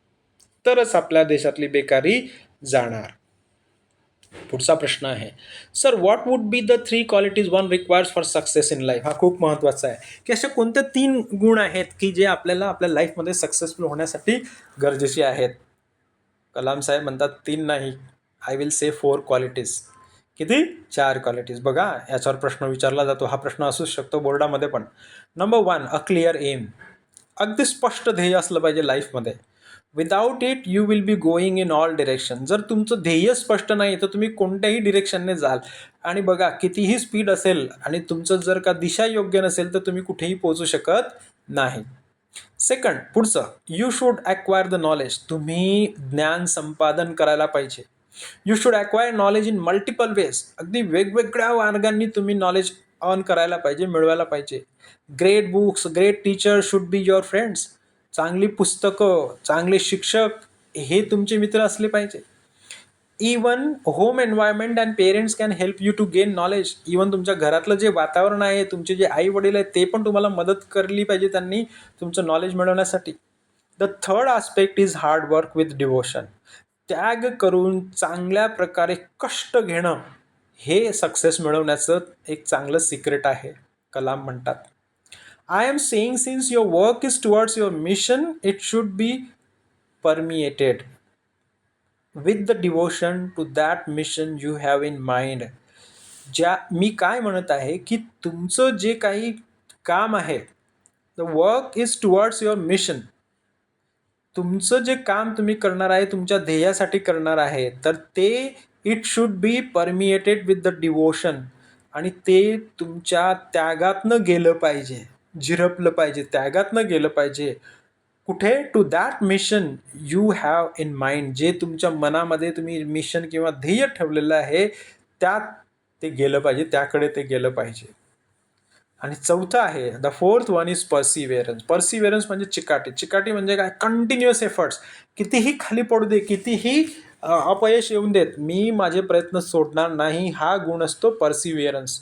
तरच आपल्या देशातली बेकारी जाणार. पुढचा प्रश्न आहे, sir what would be the 3 qualities one requires for success in life. हा खूप महत्त्वाचा आहे की अशा कोणत्या 3 गुण आहेत की जे आपल्याला आपल्या लाईफमध्ये सक्सेसफुल होण्यासाठी गरजेचे आहेत. कलाम साहेब म्हणतात 3 नाही, आय विल से 4 क्वालिटीज. किती? 4 क्वालिटीज. बघा याच्यावर प्रश्न विचारला जातो, हा प्रश्न असूच शकतो बोर्डामध्ये पण. Number 1, a clear aim. अगदी स्पष्ट ध्येय असलं पाहिजे लाईफमध्ये. Without it you will be going in all direction. जर तुमचं ध्येय स्पष्ट नाही तर तुम्ही कोणत्याही डिरेक्शनने जाल. आणि बघा कितीही स्पीड असेल आणि तुमचं जर का दिशा योग्य नसेल तर तुम्ही कुठेही पोहोचू शकत नाही. सेकंड, पुढचं, you should acquire the knowledge. तुम्ही ज्ञान संपादन करायला पाहिजे. You should acquire knowledge in multiple ways. अगदी वेगवेगळ्या मार्गांनी तुम्ही नॉलेज अर्न करायला पाहिजे, मिळवायला पाहिजे. Great books, great teacher should be your friends. चांगली पुस्तकं, चांगले शिक्षक हे तुमचे मित्र असले पाहिजे. Even home environment and parents can help you to gain knowledge. Even तुमच्या घरातलं जे वातावरण आहे, तुमचे जे आई वडील आहेत ते पण तुम्हाला मदत करली पाहिजे त्यांनी तुमचं नॉलेज मिळवण्यासाठी. The third aspect is hard work with devotion. त्याग करून चांगल्या प्रकारे कष्ट घेणं हे सक्सेस मिळवण्याचं एक चांगलं सिक्रेट आहे. कलाम म्हणतात, I am saying since your work is towards your mission it should be permeated with the devotion to that mission you have in mind. मी काय म्हणत आहे की तुमचं जे काही काम आहे, the work is towards your mission. तुमचं जे काम तुम्ही करणार आहे तुमच्या ध्येयासाठी करणार आहे तर ते it should be permeated with the devotion. आणि ते तुमच्या त्यागातनं गेलं पाहिजे, झिरपलं पाहिजे, त्यागातनं गेलं पाहिजे. कुठे? To that mission you have in mind. जे तुमच्या मनामध्ये तुम्ही मिशन किंवा ध्येय ठेवलेलं आहे त्यात ते गेलं पाहिजे, त्याकडे ते गेलं पाहिजे. आणि चौथं आहे, द फोर्थ वन इज पर्सिव्हिअरन्स. पर्सिव्हिअरन्स म्हणजे चिकाटी. चिकाटी म्हणजे काय? Continuous efforts. कितीही खाली पडू दे, कितीही अपयश येऊन देत, मी माझे प्रयत्न सोडणार नाही, हा गुण असतो पर्सिव्हिअरन्स.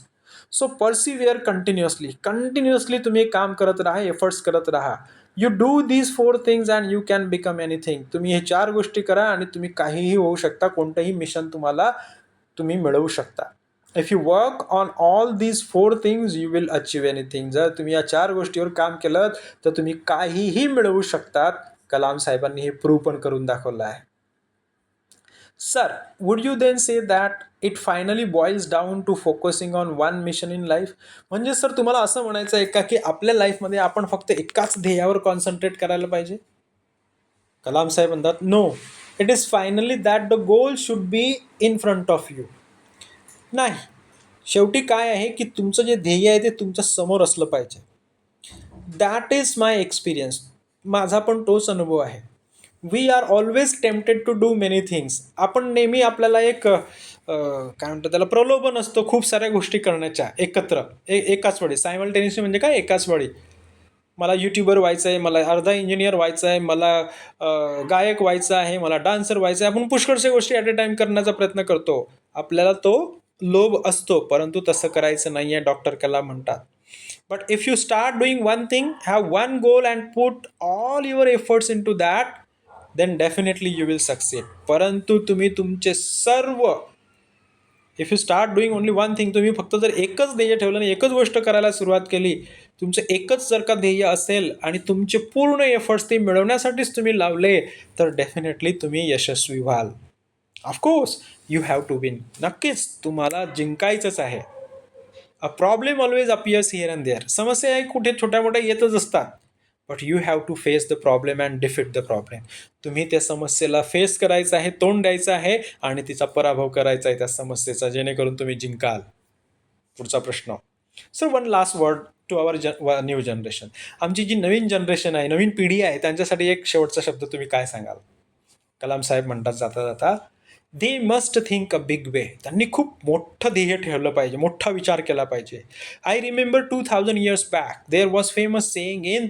सो पर्सिव्हिअर कंटिन्युअसली तुम्ही काम करत राहा, एफर्ट्स करत राहा. You do these 4 things and you can become anything. तुम्ही हे 4 गोष्टी करा आणि तुम्ही काहीही होऊ शकता, कोणतंही मिशन तुम्ही मिळवू शकता. If you work on all these 4 things you will achieve anything. जर तुम्ही या 4 गोष्टीवर काम केलं तर तुम्ही काहीही मिळवू शकतात. कलाम साहेबांनी हे प्रूव्ह पण करून दाखवलं आहे. Sir, would you then say that it finally boils down to focusing on one mission in life. म्हणजे सर तुम्हाला असं म्हणायचं आहे का की आपल्या लाईफमध्ये आपण फक्त एकाच ध्येयावर कॉन्सन्ट्रेट करायला पाहिजे? कलाम साहेब म्हणतात, no, it is finally that the goal should be in front of you. नाही, शेवटी काय आहे की तुमचं जे ध्येय आहे ते तुमच्या समोर असलं पाहिजे. That is my experience. माझा पण तोच अनुभव आहे. We are always tempted to do many things. आपण नेहमी आपल्याला एक काय म्हणतात त्याला, प्रलोभन असतो खूप साऱ्या गोष्टी करण्याच्या एकत्र एकाच वेळी. सायमल्टेनियसली म्हणजे काय? एकाच वेळी. मला यूट्यूबर व्हायचं आहे, मला अर्धा इंजिनियर व्हायचं आहे, मला गायक व्हायचं आहे, मला डान्सर व्हायचं आहे. आपण पुष्कळशा गोष्टी ॲट अ टाईम करण्याचा प्रयत्न करतो. आपल्याला तो लोभ असतो, परंतु तसं करायचं नाही आहे, डॉक्टर कलाम म्हणतात. But if you start doing one thing, have one goal and put all your efforts into that, then definitely you will succeed. परंतु तुम्ही तुमचे सर्व, if you start doing only one thing, तुम्ही फक्त जर एकच ध्येय ठेवलं आणि एकच गोष्ट करायला सुरुवात केली, तुमचं एकच जर का ध्येय असेल आणि तुमचे पूर्ण एफर्ट्स ते मिळवण्यासाठीच तुम्ही लावले तर डेफिनेटली तुम्ही यशस्वी व्हाल. Of course you have to win. नक्कीच तुम्हाला जिंकायचंच आहे. A problem always appears here and there. समस्या आहे कुठे छोट्या मोठ्या येतच असतात. But you have to face the problem and defeat the problem. तुम्ही त्या समस्येला फेस करायचं आहे, तोंड द्यायचं आहे आणि तिचा पराभव करायचा आहे त्या समस्येचा, जेणेकरून तुम्ही जिंकाल. पुढचा प्रश्न, sir one last word to our new generation. आमची जी नवीन जनरेशन आहे, नवीन पिढी आहे, त्यांच्यासाठी एक शेवटचा शब्द तुम्ही काय सांगाल? कलाम साहेब म्हणतात जाता जाता, they must think a big way. त्यांनी खूप मोठं ध्येय ठेवलं पाहिजे, मोठा विचार केला पाहिजे. I remember 2000 years back there was famous saying in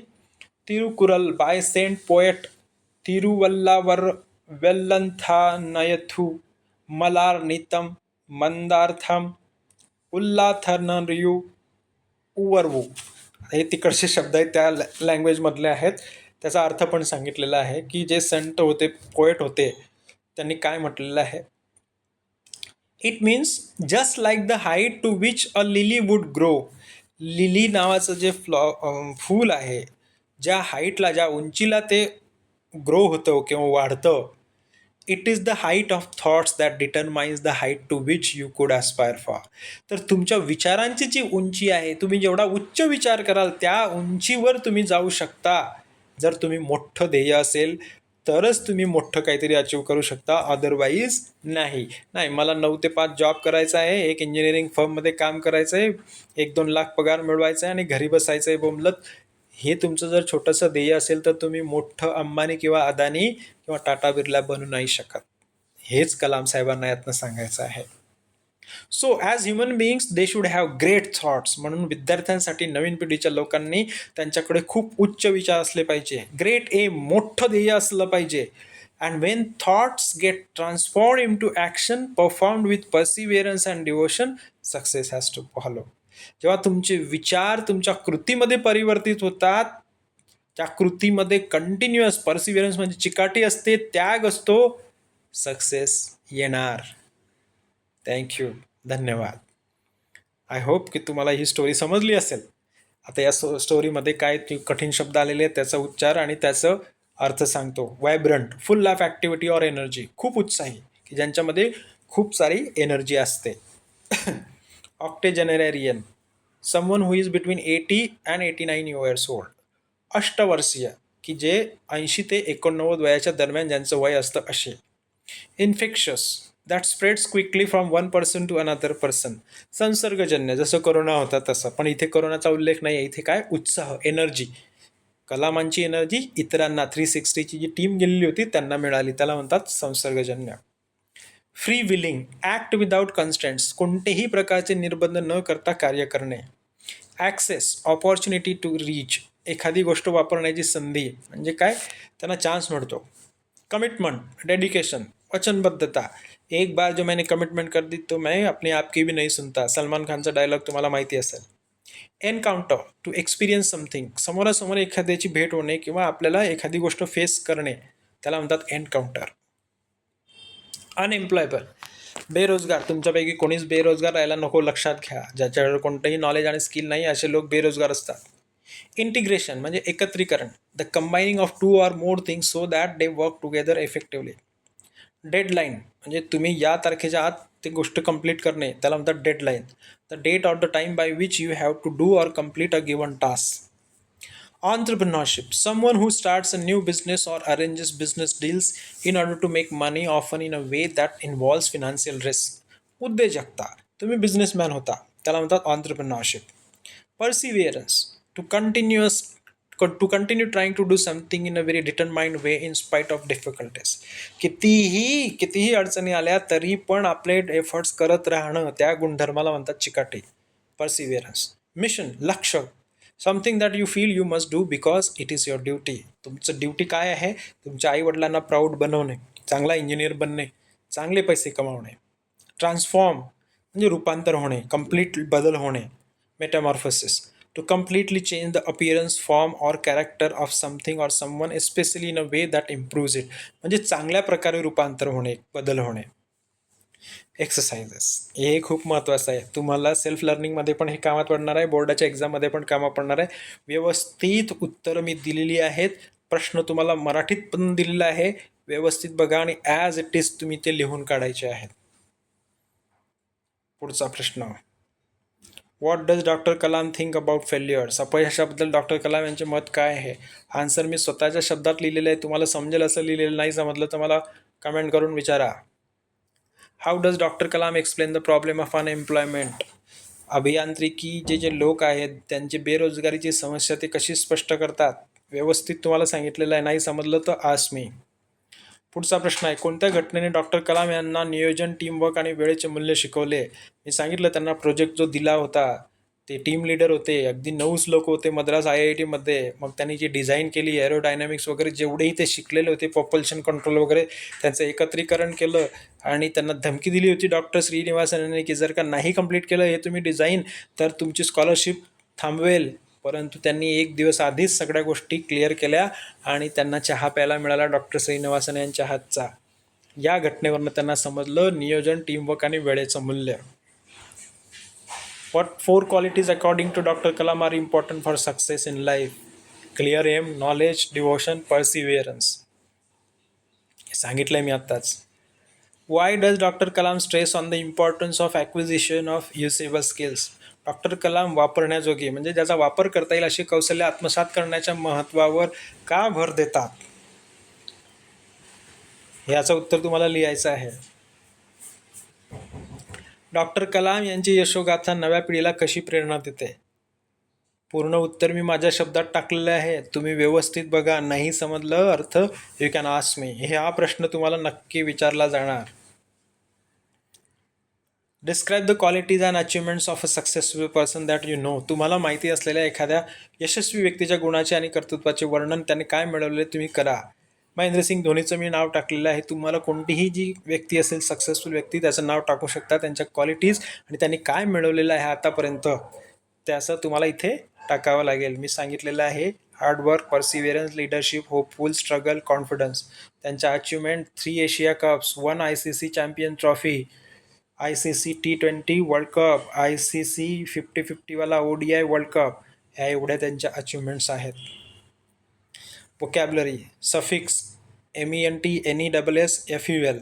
Thirukkural by saint poet Thiruvalluvar वेल्लंथानयथु मलार मंदार्थम उल्लाथनरियू उवर्वू. हे तिकडचे शब्द आहेत, त्या लँग्वेजमधले आहेत. त्याचा अर्थ पण सांगितलेला आहे की जे संत होते, पोएट होते, त्यांनी काय म्हटलेलं आहे, it means just like the height to which a lily would grow. Lily नावाचं जे फूल आहे, ज्या हाईटला, ज्या उंचीला ते ग्रो होतं किंवा वाढतं, it is the height of thoughts that determines the height to which you could aspire for. तर तुमच्या विचारांची जी उंची आहे, तुम्ही जेवढा उच्च विचार कराल त्या उंचीवर तुम्ही जाऊ शकता. जर तुम्ही मोठं ध्येय असेल तरच तुम्ही मोठं काहीतरी अचीव करू शकता, अदरवाईज नाही. नाही, मला 9 ते 5 जॉब करायचा आहे, एक इंजिनिअरिंग फर्ममध्ये काम करायचं आहे, 1-2 लाख पगार मिळवायचा आहे आणि घरी बसायचं आहे बोंबलत. हे तुमचं जर छोटंसं ध्येय असेल तर तुम्ही मोठं अंबानी किंवा अदानी किंवा टाटा बिर्ला बनू नाही शकत. हेच कलाम साहेबांना यातनं सांगायचं आहे. So as human beings they should have great thoughts. म्हणून विद्यार्थ्यांसाठी, नवीन पिढीच्या लोकांनी त्यांच्याकडे खूप उच्च विचार असले पाहिजे. ग्रेट मोठं ध्येय असलं पाहिजे. And when thoughts get transformed into action performed with perseverance and devotion, success has to follow. जेव्हा तुमचे विचार तुमच्या कृतीमध्ये परिवर्तित होतात, त्या कृतीमध्ये कंटिन्युअस पर्सिव्हिअरन्स म्हणजे चिकाटी असते, त्याग असतो, सक्सेस येणार. थँक्यू. धन्यवाद. आय होप की तुम्हाला ही स्टोरी समजली असेल. आता या स्टोरीमध्ये काय कठीण शब्द आलेले आहेत त्याचा उच्चार आणि त्याचं अर्थ सांगतो. Vibrant, full of activity or energy, खूप उत्साही, की ज्यांच्यामध्ये खूप सारी एनर्जी असते. Octogenarian, someone who is between 80 and 89 years old. अष्टवर्षीय, की जे 80 ते 89 वयाच्या दरम्यान ज्यांचं वय असतं असे. Infectious, that spreads quickly from one person to another person. संसर्गजन्य, जसं कोरोना होता तसं, पण इथे कोरोनाचा उल्लेख नाही आहे. इथे काय, उत्साह, एनर्जी. कलामांची एनर्जी इतरांना, 360ची जी टीम गेलेली होती त्यांना मिळाली, त्याला म्हणतात संसर्गजन्य. फ्री विलिंग, ॲक्ट विदाउट कन्स्टंट्स, कोणतेही प्रकारचे निर्बंध न करता कार्य करणे. ॲक्सेस, ऑपॉर्च्युनिटी टू रीच, एखादी गोष्ट वापरण्याची संधी, म्हणजे काय, त्यांना चान्स मिळतो. कमिटमेंट, डेडिकेशन, वचनबद्धता. एक बार जो मैंने कमिटमेंट कर दी तो मैं अपने आप की भी नहीं सुनता, सलमान खानचा डायलॉग तुम्हाला माहिती असेल. एनकाउंटर, टू एक्सपिरियन्स समथिंग, समोरासमोर एखाद्याची भेट होणे किंवा आपल्याला एखादी गोष्ट फेस करणे, त्याला म्हणतात एनकाउंटर. अनएम्प्लॉयबल, बेरोजगार, तुमच्यापैकी कोणीच बेरोजगार राहायला नको, लक्षात घ्या. ज्याच्याकडे कोणतंही नॉलेज आणि स्किल नाही असे लोक बेरोजगार असतात. इंटिग्रेशन म्हणजे एकत्रीकरण, the combining of 2 or more things so that they work together effectively. Deadline म्हणजे तुम्ही या तारखेच्या आत ते गोष्ट कंप्लीट करणे, त्याला म्हणतात deadline. The date or the time by which you have to do or complete a given task. Entrepreneurship, someone who starts a new business or arranges business deals in order to make money, often in a way that involves financial risk. उद्योजकता, तुम्ही businessman होता, त्याला म्हणतात ऑन्टरप्रिनॉरशिप. Perseverance, to continue trying to do something in a very determined way in spite of difficulties. कितीही अडचणी आल्या तरी पण आपले एफर्ट्स करत राहणं, त्या गुणधर्माला म्हणतात चिकाटी, परसिव्हिअरन्स. मिशन, लक्ष्य, something that you feel you must do because it is your duty. तुमचं ड्युटी काय आहे, तुमच्या आईवडिलांना प्राऊड बनवणे, चांगला इंजिनियर बनणे, चांगले पैसे कमावणे. ट्रान्सफॉर्म म्हणजे रूपांतर होणे, कम्प्लीट बदल होणे. Metamorphosis, to completely change the appearance, form or character of something or someone especially in a way that improves it, म्हणजे चांगल्या प्रकारे रूपांतर होणे, बदल होणे. एक्सरसाइजेस, हे खूप महत्त्वाचं आहे. तुम्हाला सेल्फ लर्निंगमध्ये पण हे कामात पडणार आहे, बोर्डाच्या एक्झाममध्ये पण कामात पडणार आहे. व्यवस्थित उत्तरं मी दिलेली आहेत, प्रश्न तुम्हाला मराठीत पण दिलेला आहे, व्यवस्थित बघा आणि ॲज इट इज तुम्ही ते लिहून काढायचे आहेत. पुढचा प्रश्न, what does doctor Kalam think about failures. अपयशाबद्दल डॉक्टर कलाम यांचे मत काय आहे. आन्सर मी स्वतःच्या शब्दात लिहिलेलं आहे, तुम्हाला समजेल असं लिहिलेलं, नाही समजलं तर मला कमेंट करून विचारा. How does doctor Kalam explain the problem of unemployment. अभियांत्रिकी जे लोक आहेत त्यांची बेरोजगारीची समस्या ते कशी स्पष्ट करतात, व्यवस्थित तुम्हाला सांगितलेलं आहे, नाही समजलं तर आस्क मी. पुढचा प्रश्न आहे, कोणत्या घटनेने डॉक्टर कलाम यांना नियोजन, टीमवर्क आणि वेळेचे मूल्य शिकवले. मी सांगितलं त्यांना प्रोजेक्ट जो दिला होता, ते टीम लीडर होते, अगदी 9 लोक होते मद्रास IIT-मध्ये. मग त्यांनी जी डिझाईन केली, एरोडायनॅमिक्स वगैरे जेवढेही ते शिकलेले होते, प्रॉपल्शन कंट्रोल वगैरे, त्यांचं एकत्रीकरण केलं आणि त्यांना धमकी दिली होती डॉक्टर श्रीनिवासन यांनी की जर का नाही कंप्लीट केलं हे तुम्ही डिझाईन तर तुमची स्कॉलरशिप थांबवेल. परंतु त्यांनी 1 दिवस आधीच सगळ्या गोष्टी क्लिअर केल्या आणि त्यांना चहा प्यायला मिळाला डॉक्टर श्रीनिवासन यांच्या हातचा. या घटनेवरनं त्यांना समजलं नियोजन, टीमवर्क आणि वेळेचं मूल्य. What 4 qualities according to Dr. Kalam are important for success in life? Clear aim, knowledge, devotion, perseverance. हे सांगितलंय मी आत्ताच. Why does Dr. Kalam stress on the importance of acquisition of usable skills? Doctor Kalam वापरण्याजोगी म्हणजे ज्याचा वापर करता येईल अशी कौशल्य आत्मसात करण्याच्या महत्त्वावर का भर देतात? याचं उत्तर तुम्हाला लिहायचं आहे. डॉक्टर कलाम यांची यशोगाथा नव्या पिढीला कशी प्रेरणा देते? पूर्ण उत्तर मी माझ्या शब्दात टाकलेलं आहे, तुम्ही व्यवस्थित बघा. नाही समजलं earth you can ask me. हा प्रश्न तुम्हाला नक्की विचारला जाणार. Describe the qualities and achievements of a successful person that you know. तुम्हाला माहिती असलेल्या एखाद्या यशस्वी व्यक्तीच्या गुणाचे आणि कर्तृत्वाचे वर्णन, त्याने काय मिळवले तुम्ही करा. महेंद्रसिंग धोनीचं मी नाव टाकलेलं आहे. तुम्हाला कोणतीही जी व्यक्ती असेल सक्सेसफुल व्यक्ती त्याचं नाव टाकू शकता, त्यांच्या क्वालिटीज आणि त्यांनी काय मिळवलेलं आहे आतापर्यंत त्याचं तुम्हाला इथे टाकावं लागेल. मी सांगितलेलं आहे hard work, perseverance, leadership, hopeful, struggle, confidence. त्यांच्या achievement 3 Asia cups, 1 ICC champion trophy, ICC T20 world cup, ICC 50-50वाला ODI वर्ल्ड कप, ह्या एवढ्या त्यांच्या अचिव्हमेंट्स आहेत. Vocabulary suffix MENT NESS FUL.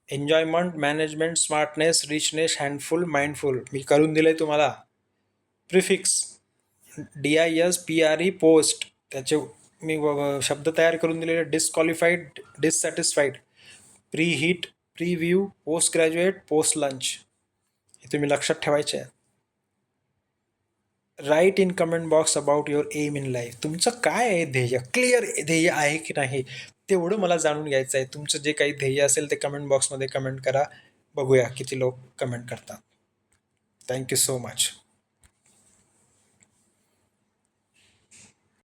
Enjoyment, management, smartness, richness, handful, mindful. मी करून दिलं आहे तुम्हाला. प्रिफिक्स DIS PRE पोस्ट, त्याचे मी शब्द तयार करून दिलेले. Disqualified, dissatisfied, preheat, preview, post graduate, post lunch. हे तुम्ही लक्षात ठेवायचे आहे. Write in comment box about your aim in life. तुमचं काय आहे ध्येय, क्लिअर ध्येय आहे की नाही तेवढं मला जाणून घ्यायचं आहे. तुमचं जे काही ध्येय असेल ते कमेंट बॉक्समध्ये कमेंट करा. बघूया किती लोक कमेंट करतात. Thank you so much.